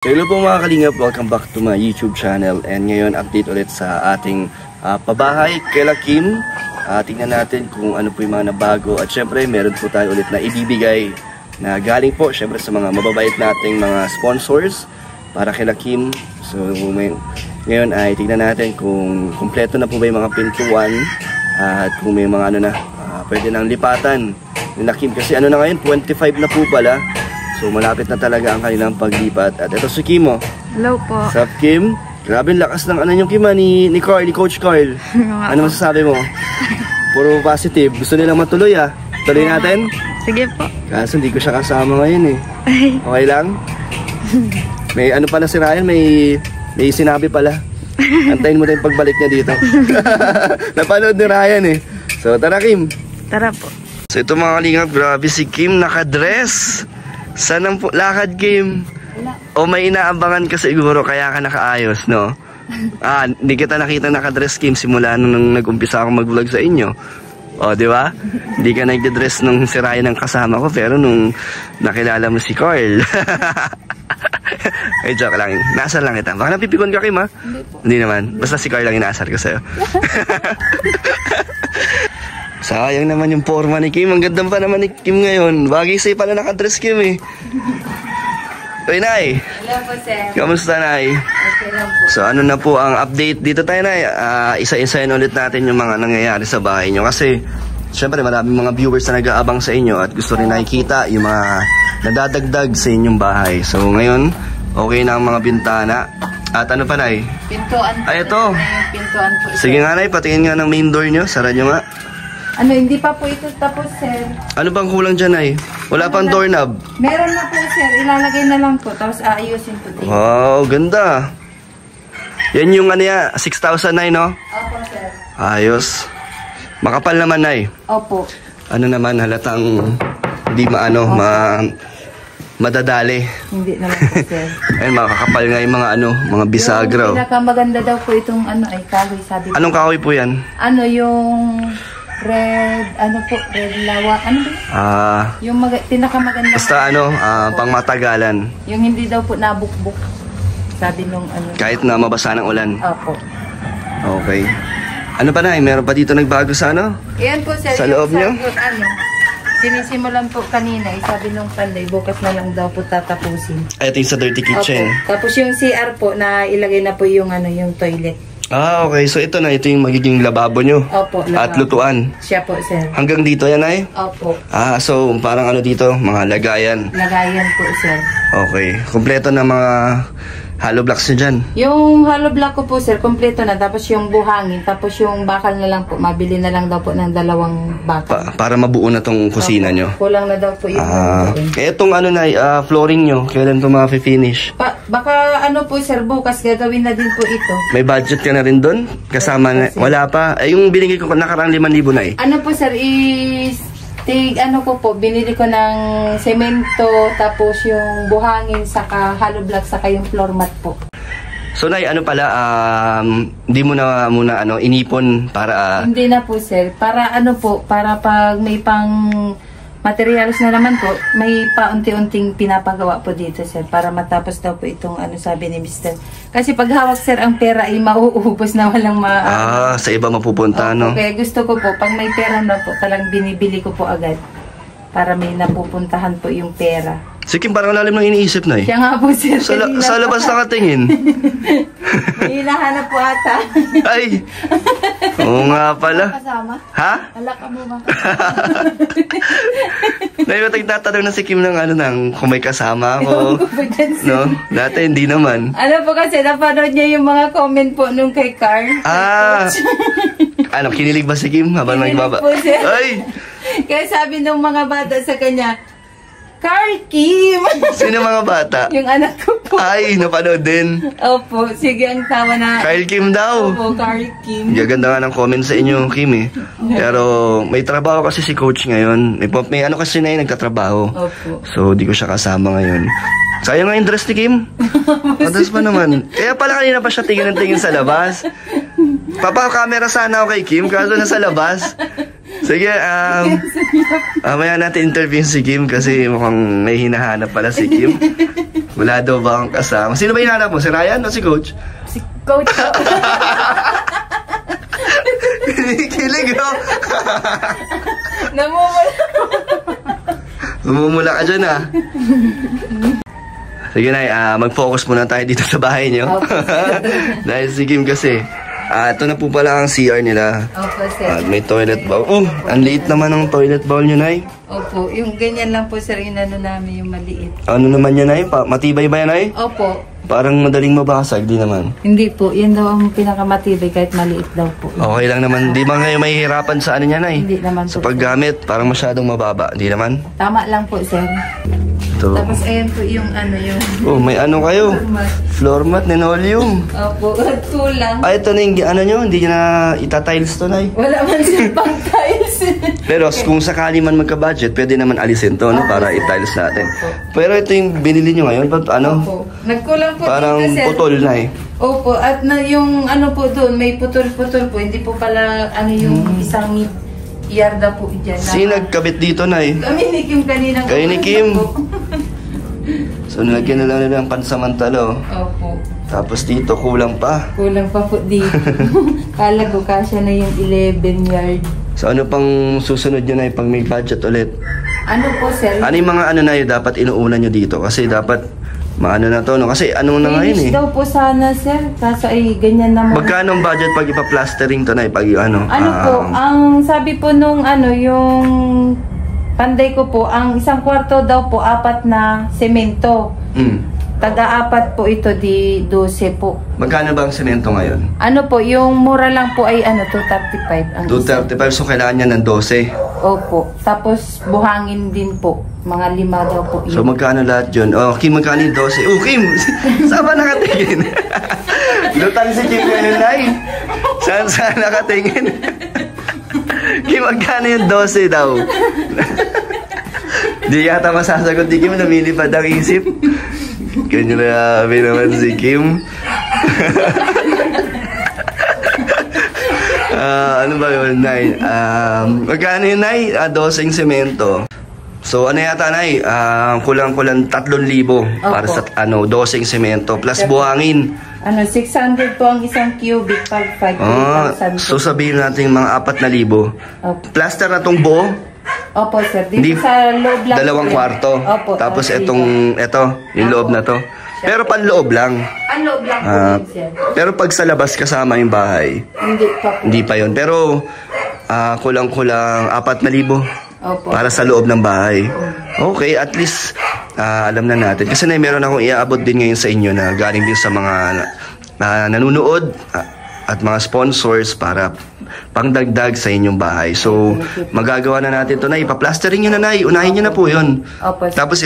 Hello po mga kalingap, welcome back to my YouTube channel. And ngayon update ulit sa ating pabahay kila Kim. Tingnan natin kung ano po yung mga nabago. At syempre meron po tayo ulit na ibibigay na galing po syempre sa mga mababait nating mga sponsors para kila Kim. So ngayon ay tingnan natin kung kumpleto na po ba yung mga pintuan at kung may mga pwede nang lipatan nila Kim. Kasi ano na ngayon, 25 na po pala. So malapit na talaga ang kanilang paglipat. At ito si Kim, oh. Hello po. Sup, Kim? Grabe lakas ng ano yung Kim, ni Coach Carl. Ano masasabi mo? Puro positive. Gusto nilang matuloy, ah. Tuloy natin? Sige po. Kaso hindi ko siya kasama ngayon, eh. Okay lang? May ano pala si Ryan, may sinabi pala. Antayin mo tayong pagbalik niya dito. Napanood ni Ryan, eh. So tara, Kim. Tara po. So ito mga kalingap, grabe si Kim nakadress. Saan ang lakad, Kim? O may inaabangan ka siguro kaya ka nakaayos, no? Hindi kita nakita nakadress, Kim, simula nung nag-umpisa ako mag-vlog sa inyo. O, di ba? Hindi ka nagde-dress nung si Ryan ang kasama ko, pero nung nakilala mo si Carl. Eh, joke lang. Naasar lang kita. Baka napipikon ka, Kim, ha? Hindi naman. Basta si Carl lang inaasar ko sa'yo. Sayang naman yung forma ni Kim. Ang ganda pa naman ni Kim ngayon. Bagay sa'yo pala nakadress, Kim, eh. Uy, Nay. Hello po, sir. Kamusta, Nay? Okay lang po. So, ano na po ang update dito tayo, Nay? Isa-isayin ulit natin yung mga nangyayari sa bahay nyo. Kasi, syempre, maraming mga viewers na nag-aabang sa inyo at gusto rin nakikita yung mga nadadagdag sa inyong bahay. So, ngayon, okay na ang mga bintana. At ano pa, Nay? Pintuan po. Ay, ito. Pintuan po. Sige nga, Nay. Patingin nga ng main door nyo. Sara nyo nga. Ano, hindi pa po ito tapos, sir. Ano bang kulang dyan, ay? Wala pang doorknob. Meron na po, sir. Ilalagay na lang po. Tapos aayusin po dito. Wow, ganda. Yan yung ano ya, 6,009, no? Opo, sir. Ayos. Makapal naman, ay. Opo. Ano naman, halatang hindi madadali. Hindi naman po, sir. Ayun, makakapal nga yung mga mga bisagra. Yung pinakamaganda daw po itong kahoy, sabi ko. Anong kahoy po yan? Ano, yung red lawa. Ano ba? Yung pinakamaganda. Basta pang matagalan. Yung hindi daw po nabukbuk. Sabi nung Kahit na mabasa ng ulan. Opo. Okay. Ano pa, Nay? Meron pa dito nagbago sa Yan po, sir. Sa loob nyo? Sinisimulan po kanina. Sabi nung panday, bukas na lang daw po tatapusin. Ito yung sa dirty kitchen. Opo. Tapos yung CR po, na ilagay na po yung yung toilet. Okay. So ito yung magiging lababo nyo. Opo, lababo. At lutuan. Siya po, sir. Hanggang dito yan, ay? Opo. So parang dito, mga lagayan. Lagayan po, sir. Okay. Kompleto na mga hollow blocks nyo dyan. Yung hollow block ko po, sir, kompleto na. Tapos yung buhangin. Tapos yung bakal na lang po. Mabili na lang daw po ng 2 bakal. Para mabuo na tong kusina nyo. Kulang na daw po yung etong flooring nyo, kailan ito ma-finish? Baka po, sir, bukas gagawin na din po ito. May budget ka na rin doon? Kasama na, wala pa. Yung binigay ko nakarang 5,000 na eh. Po, sir, binili ko ng semento, tapos yung buhangin, saka hollow block, saka yung floor mat po. So, Nay, hindi mo na muna inipon para... Hindi na po, sir. Para para pag may pang materials na naman po, may paunti-unting pinapagawa po dito, sir, para matapos daw po itong sabi ni Mr. Kasi pag hawak, sir, ang pera ay mauubos na walang sa iba mapupunta, no? Kaya gusto ko po, pag may pera na po, talang binibili ko po agad para may napupuntahan po yung pera. Sige, parang lalim ng iniisip, Nay. Siya nga po, sir. Sa labas nakatingin. May hinahanap po ata. Ay! Oo nga pala. Kasama? Ha? Alak mo ba? Nagtatanong na si Kim ng kung may kasama ako. No? Dati hindi naman. Po kasi, napanood niya yung mga comment po nung kay Carl. Kinilig ba si Kim habang nagbaba? Po, sir. Ay! Kaya sabi nung mga bata sa kanya, Carl Kim! Sino mga bata? Yung anak ko po. Ay, napanood din. Opo, sige ang tawa na. Carl Kim daw. Opo, Carl Kim. Gaganda nga ng comment sa inyo, Kim, eh. Pero may trabaho kasi si Coach ngayon. May kasi na nagtatrabaho. Opo. So, di ko siya kasama ngayon. Sayang nga yung dress ni Kim. Madas pa naman. Kaya pala kanina pa siya tingin sa labas. Papa-camera sana ako kay Kim, kaso nasa labas. Sige, mamaya natin interview si Kim kasi mukhang may hinahanap pala si Kim. Wala daw ba ang kasama? Sino ba hinahanap mo? Si Ryan o si Coach? Si Coach. Kilig, no? Namumula. Mamumula ka dyan, ah. Sige, Nay, mag-focus muna tayo dito sa bahay niyo. Dahil si Kim kasi, ito na po pala ang CR nila. Opo, sir. At may toilet bowl. Oh, ang liit naman ng toilet bowl niyo, Nay. Opo, yung ganyan lang po, sir, inano namin yung maliit. Ano naman yan, Nay? Matibay ba yan, Nay? Opo. Parang madaling mabasag, di naman. Hindi po, yan daw ang pinakamatibay kahit maliit daw po. Okay lang naman. Di ba ngayon mahihirapan sa ano niya, Nay? Hindi naman Sa po. paggamit, parang masyadong mababa. Di naman? Tama lang po, sir. Ito. Tapos ayan po yung ano yung... Oh, may ano kayo? Floor mat, linoleum. Opo, kulang. Ito na yung ano nyo, hindi nyo na itatiles to, Nay. Wala man sir pang tiles. Pero kung sakali man magka-budget, pwede naman alisin to, no? Para i-tiles natin. Pero ito yung binili nyo ngayon, ano? Opo. Nagkulang po parang dito, sir. putol na eh. Opo, at na yung ano po doon, may putol-putol po. Hindi po pala ano yung isang yarda po dyan. Sino nagkabit dito, Nay? Kami ni Kim kanina. Kayo ni Kim. So, nilagyan na lang nila ng pansamantalo. Opo. Tapos dito, kulang pa. Kulang pa po dito. Kala ko kasya na yung 11 yard. So, ano pang susunod nyo, Nay, pag may budget ulit? Ano po, sir? Ano yung mga ano, Nay, dapat inuuna nyo dito? Kasi dapat, maano na to, no? Kasi ano na ngayon eh. Finish daw po sana, sir. Kaso ay ganyan naman. Magkano ang budget pag ipa-plastering to, Nay? Pag ano? Ano po, ang sabi po nung ano, yung panday ko po, ang isang kwarto daw po, 4 na semento. Taga-4 po ito, di 12 po. Magkano ba ang semento ngayon? Ano po, yung mura lang po ay ano, 235. Ang 235, so kailangan niya ng 12. Opo. Tapos buhangin din po. Mga 5 daw po yun. So magkano lahat yun? Oh, Kim, magkano yung 12? Oh, Kim! Saan ba nakatingin? Lutang si Kim ngayon, Nay. Saan nakatingin? Kim, magkano yung 12 daw? Di yata masasagot ni Kim, lumilipad ang isip. Ganyan na naman si Kim. Ano ba yun, Nay? Magkano yun, Nay? 12 semento. So, ano yata, Nay? Kulang-kulang 3,000 para sa 12 semento plus buhangin. Ano, 600 po ang isang cubic pag 5,000. So, sabihin natin mga 4,000. Opo. Plaster na tong buo? Opo, sir. Dito sa loob lang. 2 kwarto. Opo. Tapos ito, yung loob na to. Pero panloob lang. Ang loob lang po din, sir. Pero pag sa labas kasama yung bahay, Hindi pa po. hindi pa yun. Pero kulang-kulang 4,000 Opo. para sa loob ng bahay. Okay, at least alam na natin. Kasi meron akong iaabot din ngayon sa inyo na galing din sa mga nanonood at mga sponsors para pangdagdag sa inyong bahay. So, magagawa na natin ito, Nay. Ipa-plastering nyo na, Nay. Unahin nyo na po yun. Opo. Tapos,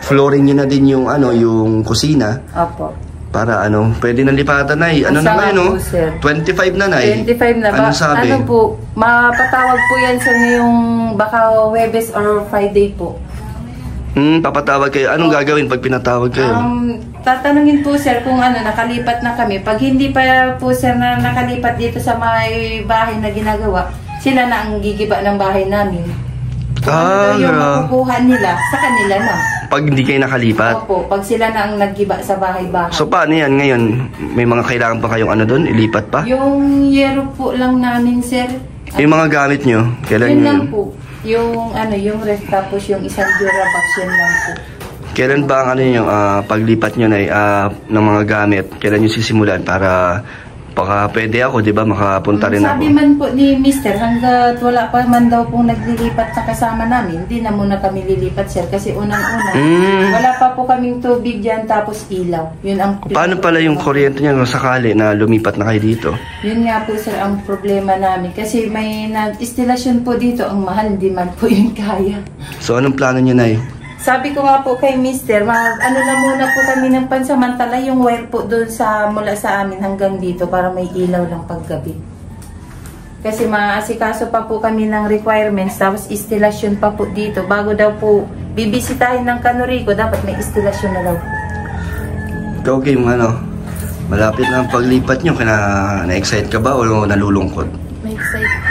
flooring nyo na din yung, yung kusina. Opo. Para, pwede na lipatan, Nay. Ano na ngayon, no? 25 na, Nay. 25 na ba? Ano sabi? Ano po, mapatawag po yan sa ngayong baka Webes or Friday po. Papatawag kayo. Anong gagawin pag pinatawag kayo? Tatanungin po, sir, kung nakalipat na kami. Pag hindi pa po, sir, na nakalipat dito sa may bahay na ginagawa, sila na ang gigiba ng bahay namin. Yung makukuha nila, sa kanila na. Pag hindi kayo nakalipat? Opo, pag sila na ang naggiba sa bahay-bahay. So, paano yan ngayon? May mga kailangan pa kayong doon? Ilipat pa? Yung yero po lang namin, sir. Yung mga gamit nyo? Kailan Yun nyo lang po. Yung yung ref, tapos yung isang Durabox, yun lang po. Kailan ba ang paglipat nyo, Nay, ng mga gamit? Kailan nyo sisimulan para baka pwede ako, di ba, makapunta rin ako? Sabi man po ni Mister, hanggat wala pa man daw pong naglilipat sa kasama namin, hindi na muna kami lilipat, sir. Kasi unang-una, wala pa po kaming tubig dyan, tapos ilaw. Yun ang Paano pala yung kuryente niya kung sakali na lumipat na kayo dito? Yun nga po, sir, ang problema namin. Kasi may nag-instalasyon po dito, ang mahal, hindi man po yun kaya. So, anong plano niyo, Nay? Sabi ko nga po kay Mister, ano na muna po kami ng pansamantala yung wire po doon mula sa amin hanggang dito para may ilaw lang paggabi. Kasi maasikaso pa po kami ng requirements, tapos instalasyon pa po dito. Bago daw po bibisitahin ng Canorico, dapat may instalasyon na daw po. Ikaw, Kim, malapit na ang paglipat nyo. Na-excite ka ba o nalulungkot? May excite po.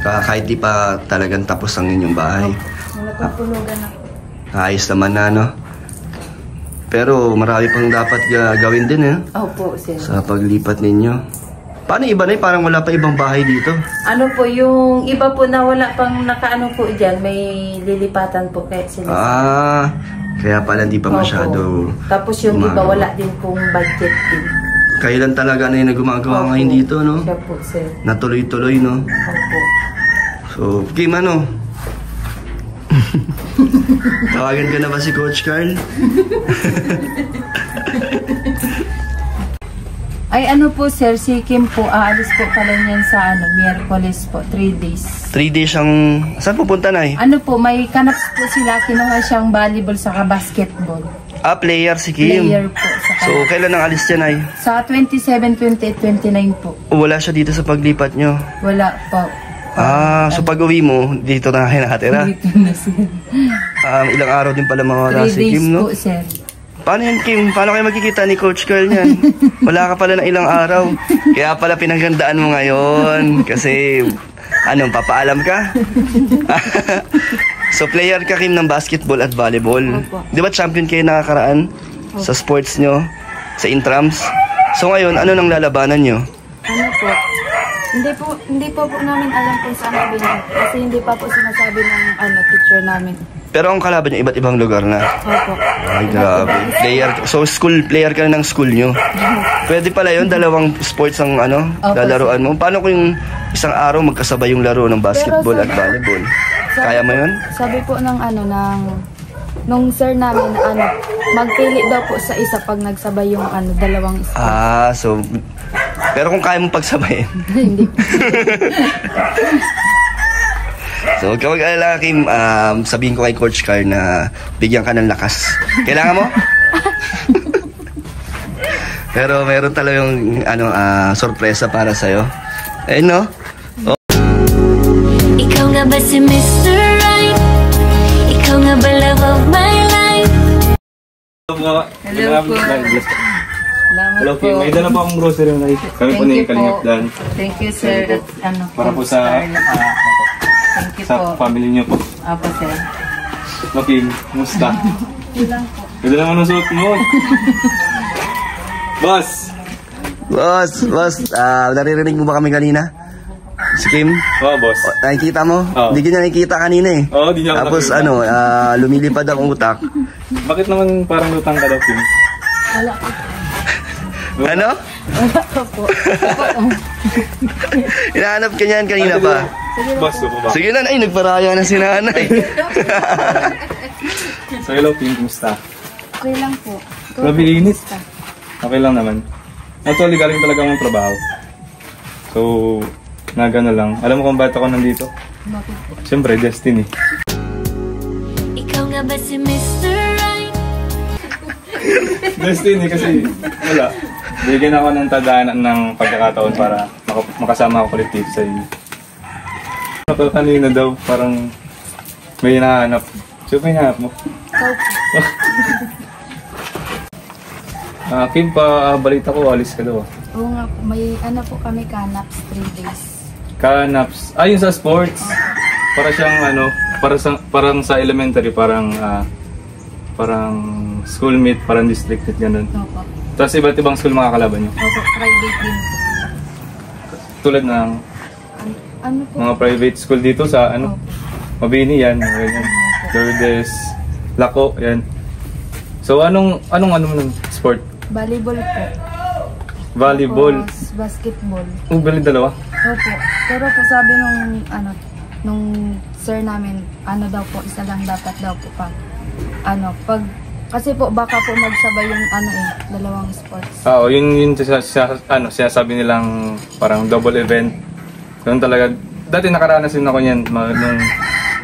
Kahit di pa talagang tapos ang inyong bahay. Natutulugan na. Ayos naman na, no? Pero marami pang dapat gawin din, eh. Opo, sir. Sa paglipat ninyo. Paano iba na? Parang wala pa ibang bahay dito. Ano po, yung iba po na wala pang nakaano po dyan, may lilipatan po kaya sila. Kaya pala hindi pa masyado. Tapos yung iba wala din pong budget din. Kayo lang talaga na yung gumagawa ngayon dito, no? Siya po, sir. Natuloy-tuloy, no? Opo. So, Kim, ano? Tawagan ka na ba si Coach Carl? Ay ano po sir, si Kim po, aalis po pala niyan sa Miyerkules po, 3 days. 3 days siyang... Saan pupunta na eh? Ano po, may kanaps po sila, kinuha siyang volleyball saka basketball. Player si Kim. Player po sa So, kailan ang alis niya, Nay? Sa 27, 28, 29 po. Wala siya dito sa paglipat nyo? Wala po. So pag uwi mo, dito na kayo nakatira? Dito na sir. Ilang araw din pala mawala 3 si days Kim, no? po sir. Paano yan, Kim? Paano kayo magkikita ni Coach Carl niyan? Wala ka pala ng ilang araw. Kaya pala pinagandaan mo ngayon. Kasi, papaalam ka? So, player ka, Kim, ng basketball at volleyball. Opo. Di ba champion kayo nakakaraan sa sports nyo? Sa intrams? So, ngayon, ano nang lalabanan nyo? Ano po? Hindi po namin alam kung saan kami kasi hindi pa po sinasabi ng teacher namin. Pero ang kalaban nyo, iba't ibang lugar na. Opo. Ay, grabe. So, player ka na ng school nyo. Pwede pala yun, dalawang sports ang lalaruan mo. Paano kung isang araw magkasabay yung laro ng basketball at volleyball? Kaya mo yun? Sabi po ng nung sir namin na magpili daw po sa isa pag nagsabay yung dalawang sport. So, pero kung kaya mong pagsabayin. Hindi. So, huwag ka mag-alala, Kim, sabihin ko kay Coach Carl na bigyan ka ng lakas. Kailangan mo? Pero meron talagang sorpresa para sa'yo. Ayun, no? Ikaw nga ba si Mr. Right? Ikaw nga ba love of my life? Hello po. Hello, Kim. May dala pa akong grocery na kami po na yung Kalingap Dan. Thank you, sir. At, para po sa thank you sa po. family niyo po. Apo, sir. No, Kim. Musta? Ganda naman ang suot mo. Boss! Boss, naririnig mo ba kami kanina? Si Kim? Oo, boss. Nakikita mo? Oo. Hindi ka niya nakikita kanina eh. Oo, di niya ako Tapos nakikita. lumilipad ang utak. Bakit naman parang lutang ka daw, Kim? Wala po. Ano? Wala po. Hinahanap ka niyan kanina pa. Boss, po ba? Sige na, nagparaya na si nanay. So, hello, Kim. Kumusta? Okay lang po. Grabe init. Okay lang naman. Actually, galing talaga akong trabaho. So, nagano lang. Alam mo kung bakit ako nandito? Bakit po? Siyempre, destiny. Ikaw nga ba si Mr. Right? Destiny kasi wala. Bigyan ako ng tadaanan ng pagkakataon para makasama ako ulit dito sa inyo. Kanina daw parang may hinahanap. Sino may hinahanap mo? Ikaw po. Kim, balita ko, alis ka daw. Oo nga po. May po kami kanaps 3 days. Kanaps. Yun sa sports. Para siyang parang sa elementary, parang schoolmate, parang district meet, ganun. Opo. Tapos iba't ibang school makakalaban niyo. Opo, private din po. Tulad ng Ano po? mga private school dito sa Mabini yan, ganyan. Lourdes, Lako, yan. So anong ng sport? Volleyball po. Volleyball. Tapos basketball. Bali dalawa. Opo. Pero po sabi nung sir namin, daw po, isa lang dapat daw po pag kasi po baka po magsabay yung dalawang sports. Yun sinasabi nilang parang double event. Ganun talaga. Dati nakaranas din ako niyan nung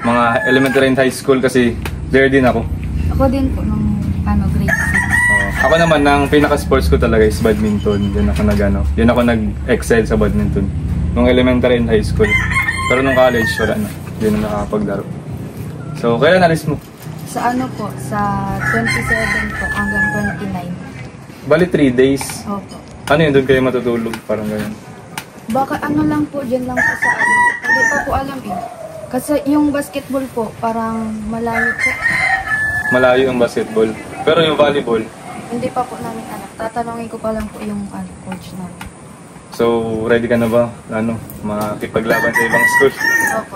mga elementary and high school kasi there din ako. Ako din po nung grade 6. Ako naman, ang pinaka-sports ko talaga is badminton. Yun ako nag-excel sa badminton. Nung elementary and high school. Pero nung college, wala na. Hindi na nakapaglaro. So, kaya nalis mo? Sa sa 27 po hanggang 29. Bali 3 days. Opo. Ano yun, doon kayo matutulog? Parang ganyan. Baka lang po, dyan lang po sa hindi pa pa po alam eh. Kasi yung basketball po, parang malayo po. Malayo ang basketball. Pero yung volleyball, Hindi pa po namin alam. Tatanungin ko pa lang po yung coach namin. so ready ka na ba? Makipaglaban sa ibang school? Opo.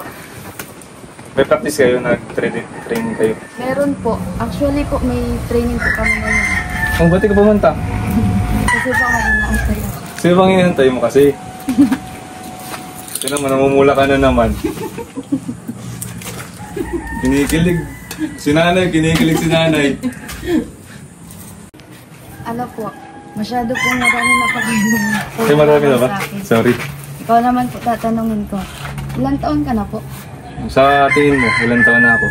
May practice kayo, nag-training kayo? Meron po. Actually po, may training po kami ngayon. Oh, ba't ka pumunta? Kasi po ako inaantay ako. Sino bang inantay mo kasi? Ito naman, namumula ka na naman. Kinikilig. Si nanay, kinikilig si nanay. Ano po, masyado po marami na pa kayo. Ay, marami na ba? Sorry. Ikaw naman po tatanungin ko. Ilang taon ka na po? Sa tingin mo, ilang taon na ako?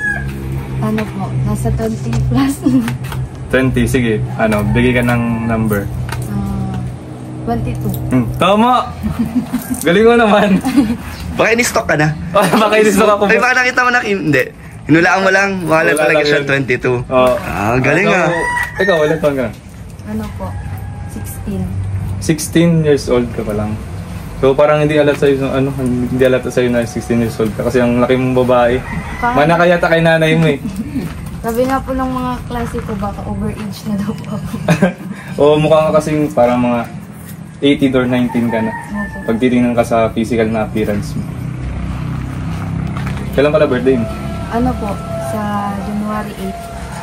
Ano po, nasa 20 plus. 20, sige. Bigay ka ng number. 22. Tama! Galing mo naman. Baka in-stock ka na? Baka inistok ako. Ay, baka nakita mo na, hindi. Hinulaan mo lang, wala Wala talaga lang siya yun. 22. Oo. Galing ah. Ikaw, ilang taon ka na? Ano po, 16. 16 years old ka pa lang. So parang hindi alat sa'yo, hindi alat sa'yo na 16 years old ka kasi ang laki mong babae. Mana kaya ta kay nanay mo eh. Sabi nga po ng mga klase ko, baka overage na daw po ako. O mukha nga kasing parang mga 18 or 19 ka na. Opo. Pag titingnan ka sa physical na appearance mo. Kailan pala birthday mo? Ano po, sa January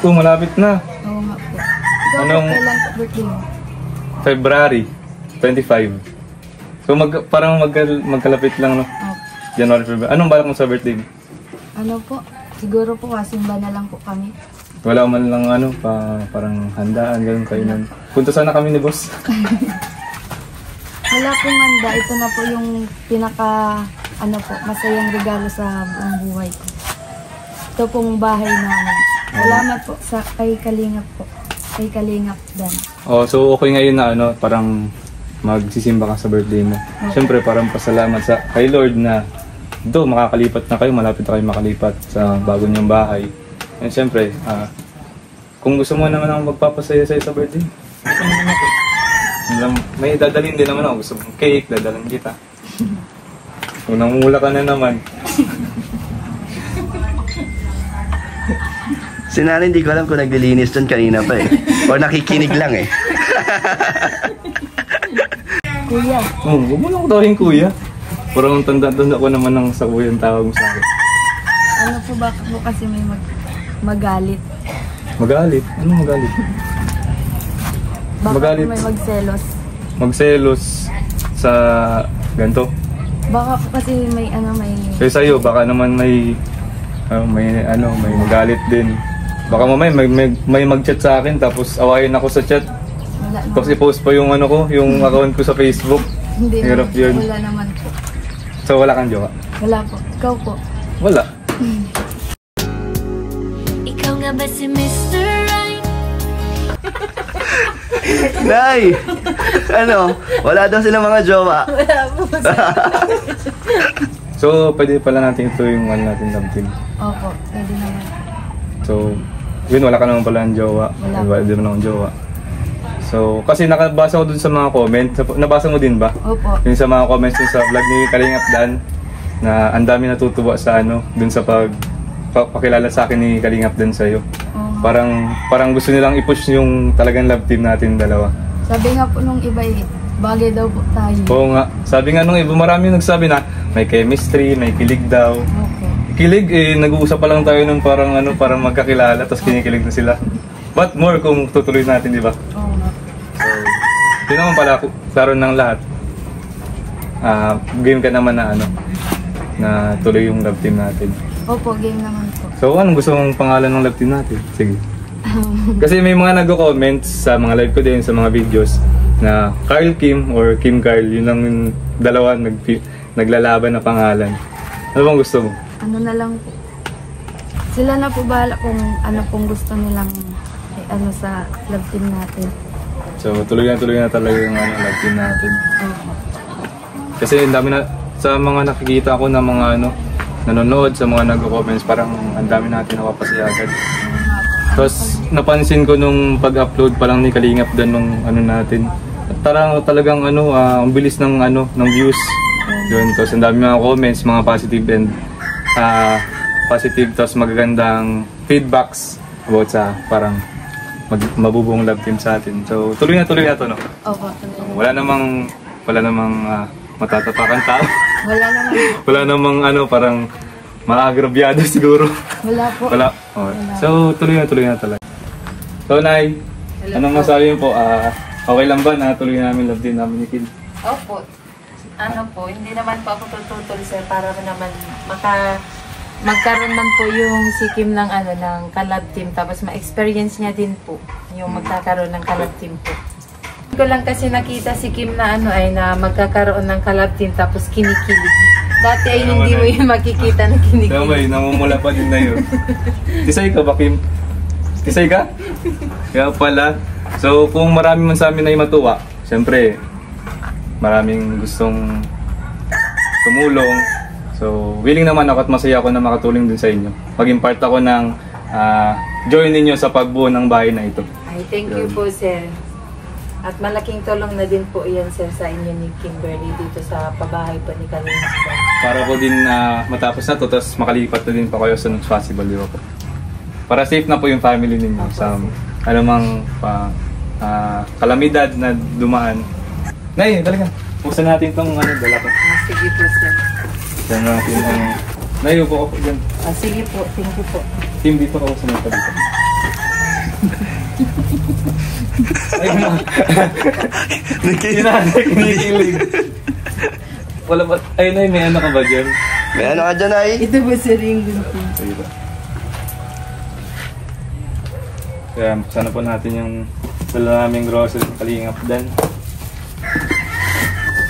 8. Malapit na. Oo nga po. Ikaw Anong- po, kailan po birthday mo? February 25. So parang magkalapit lang, no? Opo. January, February. Anong balak mo sa birthday mo? Ano po, siguro po kasimba na lang po kami. Wala man lang parang handaan, ganun kayo nun. Punta sana kami ni boss. Wala pong handa, ito na po yung pinaka, masayang regalo sa buong buhay ko. Ito pong bahay namin. Salamat po kay Kalingap po. Kay Kalingap Dan. So okay ngayon na parang magsisimba ka sa birthday mo. Siyempre parang pasalamat kay Lord na makakalipat na kayo, malapit na kayo makalipat sa bago niyong bahay. And siyempre, kung gusto mo naman akong magpapasaya sa'yo sa birthday, may dadalhin din naman ako. Gusto mong cake, dadalhin kita. Kung namumula ka na naman. Si nanay, hindi ko alam kung naglilinis doon kanina pa eh. O nakikinig lang eh. Kuya, Huwag mo lang ko tawagin kuya. Parang tanda-tanda ko naman ng sa kuya ang tawag mo sa akin. ano po baka po kasi may magalit? Magalit? Ano magalit? Baka Magalit. po may magselos. Magselos sa ganito. Baka po kasi may Kaya sa'yo, baka naman may magalit din. Baka mamaya may mag-chat sa akin tapos awayin ako sa chat. wala naman. Tapos i-post pa yung yung account ko sa Facebook. Hindi Hirap naman, yun. wala naman po. So wala kang jowa? Wala po. Ikaw po. Wala. Ikaw nga ba si Mr. Right? Nay! Wala daw silang mga jowa. So pwede pala natin ito yung natin love team. Opo, pwede naman. So yun, wala ka naman pala ng jowa. Wala. Wala din naman ng jowa. So kasi nakabasa ko dun sa mga comments. Nabasa mo din ba? Opo. Yung sa mga comments dun sa vlog ni Kalingap Dan na ang dami natutuwa sa dun sa pakilala sa akin ni Kalingap Dan sa'yo. Parang gusto nilang i-push yung talagang love team natin dalawa. Sabi nga po nung iba bagay daw po tayo. Oo nga. Sabi nga nung iba, marami nagsabi na may chemistry, may kilig daw. Opo. Kilig nag-uusap pa lang tayo ng parang magkakilala tapos kinikilig na sila. But more kung tutuloy natin, di ba? Oo nga. So, yun naman pala, klaro ng lahat. Game ka naman na tuloy yung love team natin. Opo, game naman po. So, anong gusto mong pangalan ng love team natin? Sige. Kasi may mga nagko-comments sa mga live ko din, sa mga videos, na Carl Kim or Kim Carl, yun lang yung dalawa naglalaban na pangalan. Ano bang gusto mo? Ano na lang po. Sila na po bahala kung ano pong gusto nilang sa love team natin. So, tuloy na talaga yung love team natin. Opo. Kasi ang dami na, sa mga nakikita ko na mga nanonood, sa mga nagko-comments, parang ang dami natin napapasaya agad. Tapos napansin ko nung pag-upload pa lang ni Kalingap Dan nung natin. Talagang ang bilis ng views. Yun, tapos ang dami mga comments, mga positive and positive, tapos magagandang feedbacks about sa parang mabubuong love team sa atin. So, tuloy na to, no? Opo. Wala namang matatapakan tao. Wala naman. Wala namang parang maagrabyado siguro. Wala po. Wala. Oh. So, tuloy na talaga. So, Nay, anong masabi mo po? Okay lang ba na tuloy namin love team namin ni Kim? Opo. Hindi naman po ako tututol, sir, para naman magkaroon man po yung si Kim ng ng collab team, tapos ma-experience niya din po yung magkakaroon ng collab team po. Hindi ko lang kasi nakita si Kim na na magkakaroon ng collab team tapos kinikilig. Dati ay hindi mo yung makikita na kinikilig. Damay, namumula pa din na yun. Tisay ka ba, Kim? Tisay ka? Kaya pala. So, kung marami man sa amin ay matuwa, siyempre, maraming gustong tumulong. So, willing naman ako at masaya ako na makatulong din sa inyo. Maging part ako ng join ninyo sa pagbuo ng bahay na ito. Ay, thank you po, sir. At malaking tulong na din po yan, sir, sa inyo ni Kimberly dito sa pabahay po ni Kalinga. Para ko din matapos na to, tapos makalipat na din pa kayo sa next possible, di ba po? Para safe na po yung family ninyo sa anumang kalamidad na dumaan. Nay, talaga. Pusan natin itong dala ko. Sige po, sir. Diyan natin ang... Nay, upo ako dyan. Sige po, thank you po. Team, dito ako sa mga dito. Ayun na. Kinikilig. Wala ba? Ay, Nay, may ka ba dyan? May ka dyan, Nay? Ito po, sir, yung gunting. Sige ba? Kaya, sana po natin yung dala naming grocery sa Kalingap dan.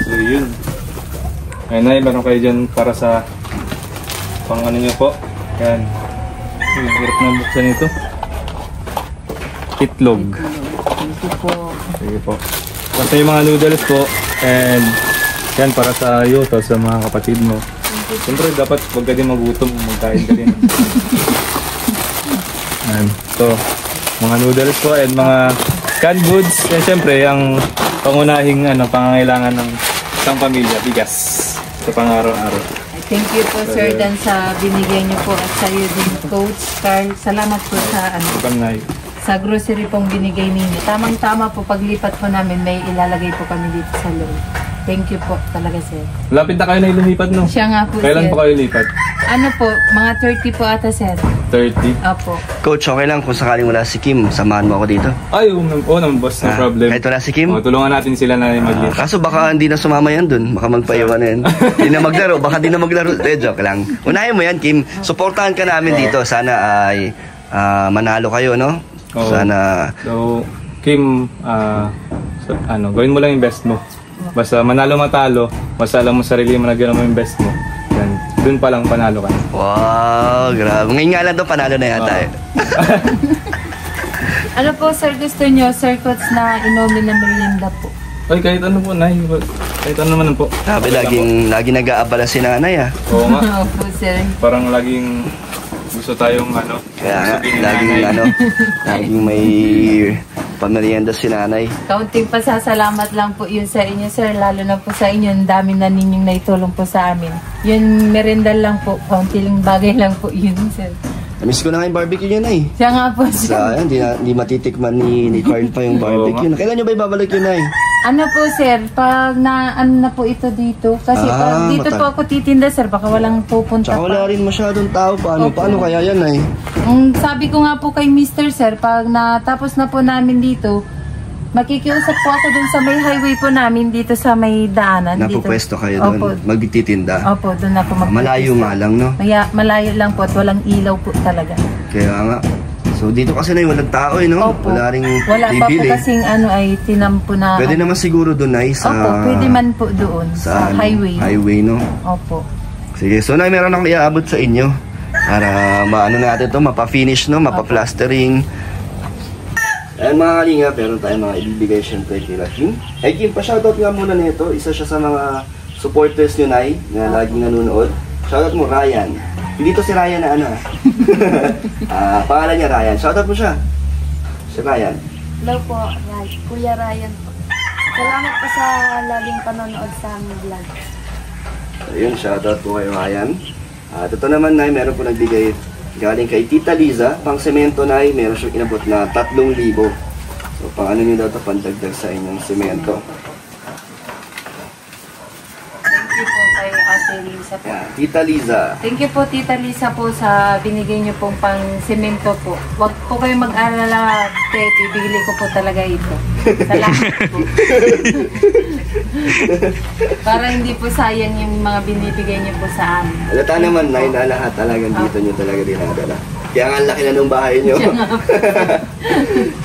So, yun. Ayun, Nay, meron kayo dyan para sa pang nyo po. Yan. Hirap na buksan ito. Itlog. Thank you po. Sige po. Basta yung mga noodles po. And yan, para sa iyo, to sa mga kapatid mo. Siyempre, dapat huwag ka din magutom kung magkain ka din. Yan. So, mga noodles po and mga canned goods. And siyempre, yung pangunahing pangangailangan ng isang pamilya, bigas. Sa pang-araw-araw. Thank you po, sir, dan sa binigay niyo po at sa iyo din, Coach Carl. Salamat po sa sa grocery pong binigay ninyo. Tamang-tama po, paglipat po namin, may ilalagay po kami dito sa loob. Thank you po talaga, sir. Lapit na kayo na lumipat, no? Siya nga po, Kailan sir. po kayo lipat? Ano po, mga 30 po ata, sir. 30? Opo. Coach, okay lang kung sakaling wala si Kim, samahan mo ako dito. Ay, naman boss, no problem. Kahit wala si Kim? Tulungan natin sila na mag-lift. Kaso baka hindi na sumama yan dun. Baka magpaiwan na yan. Hindi na maglaro. Baka hindi na maglaro. Joke lang. Unahin mo yan, Kim. Suportahan ka namin dito. Sana ay manalo kayo, no? Sana... So, Kim, gawin mo lang yung best mo. Basta manalo matalo, basta alam mo sarili mo na gano'n mo yung best mo. Yan. Doon pa lang panalo ka. Wow, grabe. Ngayon nga lang to, panalo na yata eh. Ano po, sir, gusto nyo, Sir Coach, na inumin ng merienda po? Ay, kahit ano po, Nay. Kahit ano naman po. Sabi, laging nag-aabala si nanay ah. Oo nga. Opo, sir. Parang laging gusto tayong Kaya nga, laging may pamerienda si nanay. Kaunting pasasalamat lang po yun sa inyo, sir. Lalo na po sa inyo, ang dami na ninyong naitulong po sa amin. Yun, merendal lang po. Kaunting bagay lang po yun, sir. Namiss ko na nga yung barbecue niya, Nay. Siya nga po, sir. Sayang, di matitikman ni Carl pa yung barbecue. Kailan nyo ba ibabalik yun, Nay? Ano po, sir? Pag na po ito dito. Kasi pag dito po ako titinda, sir, baka walang pupunta Tsaka wala pa. rin masyadong tao. Paano kaya yan, Nay? Sabi ko nga po kay Mr. Sir, pag natapos na po namin dito, makikiusap po ako dun sa may highway po namin dito sa may daanan. Napupwesto kayo doon, magtitinda. Opo, doon ako magpupwesto. Malayo nga lang, no? Malayo lang po at walang ilaw po talaga. Kaya nga. So dito kasi na walang tao eh, no? Opo. Wala ring Wala pa po bibili. kasing ay tinampo na. Pwede naman siguro doon, Nay, sa... Opo, pwede man po doon sa highway. Highway, no? Opo. Sige, so Nay, meron akong iaabot sa inyo. Para maano natin to, mapa-finish, no? Mapa-plastering. Ayan mga kalinga, meron tayong mga ibibigay syempre kay Kim. Hey Kim, pa-shoutout nga muna nito. Isa siya sa mga supporters nyo, Nay, na laging nanonood. Shoutout mo, Ryan. Hindi to si Ryan na pangalan niya Ryan. Shoutout mo siya. Si Ryan. Hello po, Kuya Ryan po. Salamat po sa laging panonood sa aming vlog. So yun, shoutout po kay Ryan. At ito naman, Nay, meron po nagbigay galing kay Tita Liza. Pang semento, Nay, meron siyang inabot na 3,000. So pang ano nyo daw ito, pandagdag sa inyong semento. Thank you po kay Ate Lisa po. Yan, Tita Liza. Thank you po, Tita Lisa po, sa binigay niyo pong pang semento po. Huwag po kayo mag-alala, bibili ko po talaga ito. Salamat po. Para hindi po sayang yung mga binibigay niyo po sa amin. Alata naman, Nay, na lahat talagang dito nyo talaga dinadala. Kaya nga laki na ng bahay nyo.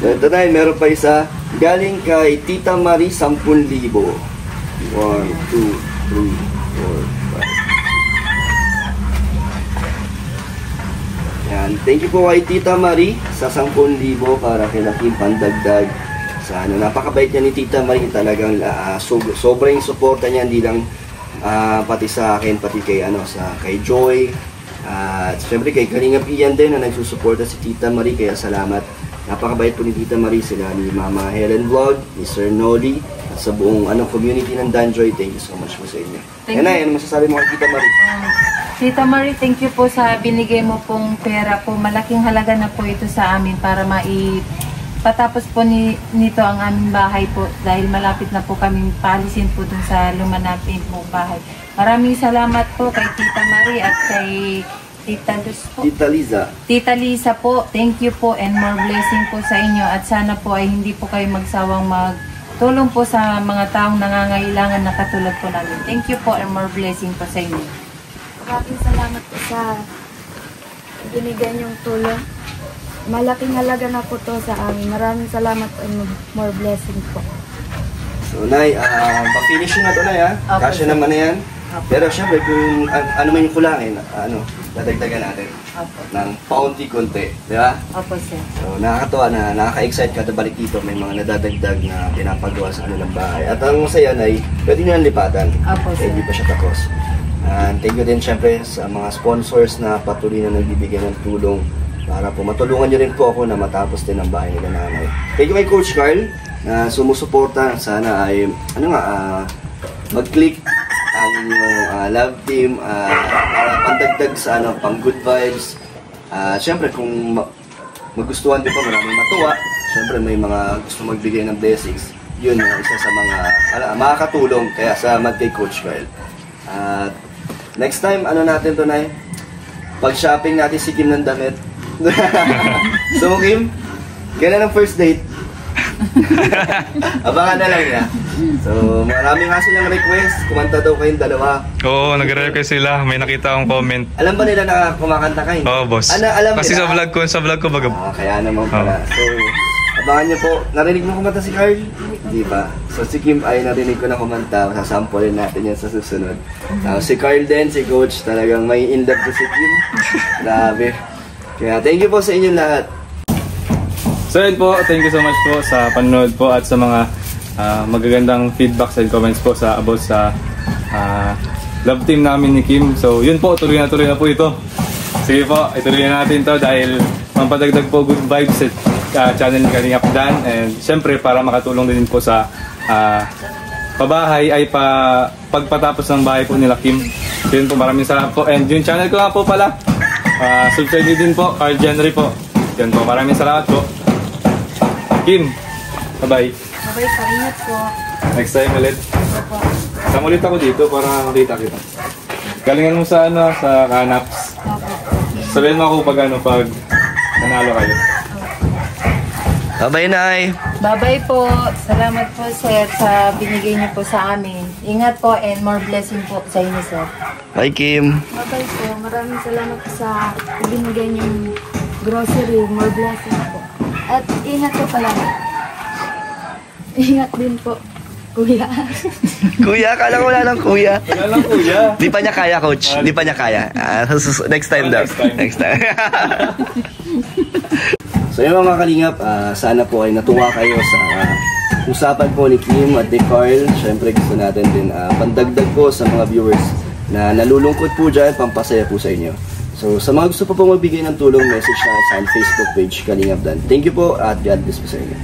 So ito, Nay, meron pa isa. Galing kay Tita Marie, 10,000. 1, 2, 3, 4, 5. Yan. Thank you po kay Tita Marie sa 10,000 para kay Lakim pandagdag sa ano. Napakabait niya ni Tita Marie, talagang sobrang suporta niya, hindi lang pati sa akin, pati kay kay Joy. At syempre kay Kalingap Ian din na nagsusuporta si Tita Marie, kaya salamat. Napakabait po ni Tita Marie, sila ni Mama Helen Vlog, ni Sir Noli, at sa buong community ng Danjoy. Thank you so much po sa inyo. Thank you. Ano masasabi mo kay Tita Marie? Tita Marie, thank you po sa binigay mo pong pera po. Malaking halaga na po ito sa amin para patapos po nito ang aming bahay po, dahil malapit na po kaming paalisin po dun sa lumanapin po bahay. Maraming salamat po kay Tita Marie at kay Tita Luz po. Tita Liza. Tita Lisa po, thank you po and more blessing po sa inyo, at sana po ay hindi po kayo magsawang magtulong po sa mga taong nangangailangan na katulad po namin. Thank you po and more blessing po sa inyo. Maraming salamat po sa binigay niyong tulong. Malaking halaga na po to sa amin. Maraming salamat po and more blessing po. So, Nay, pa-finish na ito, Nay, ha? Opo, Kasya sir. naman na yan. Opo. Pero syempre, kung ano man yung kulangin, dadagdagan natin Opo. ng paunti-kunti. Di ba? Opo, sir. So, nakakatuwa na, nakaka-excite kada balik dito. May mga nadadagdag na pinapagawa sa kanilang bahay. At ang masaya, Nay, pwede nyo lipatan. Opo, sir. Hindi pa siya tapos. And thank you din syempre sa mga sponsors na patuloy na nagbibigay ng tulong para po matulungan nyo rin po ako na matapos din ang bahay nila nanay. Thank you kay Coach Carl na sumusuporta. Sana ay mag-click ang inyong love team para pandagdag sa pang good vibes. Syempre kung magustuhan din po, maraming matuwa. Syempre may mga gusto magbigay ng blessings. Yun yung isa sa mga makakatulong. Kaya salamat kay Coach Carl. At next time, natin to, Nay? Pag-shopping natin si Kim ng damit. So, Kim, kailan ang first date? Abangan na lang niya. So, maraming nga silang request. Kumanta daw kayong dalawa. Oo, nagre-request sila. May nakita akong comment. Alam ba nila na kumakanta kayo? Oo, boss. Alam Kasi nila? sa vlog ko baga. Kaya naman pala. So, abangan niyo po. Narinig mo kumanta si Carl? Di ba? So, si Kim ay narinig ko na kumanta. Sasampolin natin yan sa susunod. Si Carl din, si Coach, talagang may in love ko si Kim. Grabe. Kaya thank you po sa inyo lahat. So yun po, thank you so much po sa panonood po at sa mga magagandang feedbacks and comments po about sa love team namin ni Kim. So yun po, tuloy na po ito. Sige po, ituloy na natin to dahil mampadagdag po good vibes sa channel ni Kalingap Dan. And syempre para makatulong din po sa pabahay ay pagpatapos ng bahay po nila Kim. So yun po, maraming salamat po. And yung channel ko nga po pala, subscribe din po, Carl Jenry po. Yan po, maraming salamat po. Kim, bye-bye. Bye-bye, paringat po. Next time ulit. Opo. Sama ulit ako dito para makita kita. Galingan mo sa sa Kanaps. Opo. Sabihin mo ako pag nanalo kayo. Bye-bye, Nay. Bye-bye po. Salamat po, sir, sa binigay niyo po sa amin. Ingat po and more blessing po sa inyo, sir. Bye, Kim. Bye-bye po. Maraming salamat po sa binigay niyong grocery. More blessing po. At ingat po pala. Ingat din po, kuya. Kuya, akala ko wala lang kuya. Wala lang kuya. Di pa niya kaya, Coach. Di pa niya kaya. Next time daw. Next time. So yun mga kalingap, sana po ay natuwa kayo sa usapan po ni Kim at ni Carl. Siyempre gusto natin din pandagdag po sa mga viewers na nalulungkot po dyan, pampasaya po sa inyo. So sa mga gusto po magbigay ng tulong, message na sa Facebook page Kalingap Dan. Thank you po at God bless po sa inyo.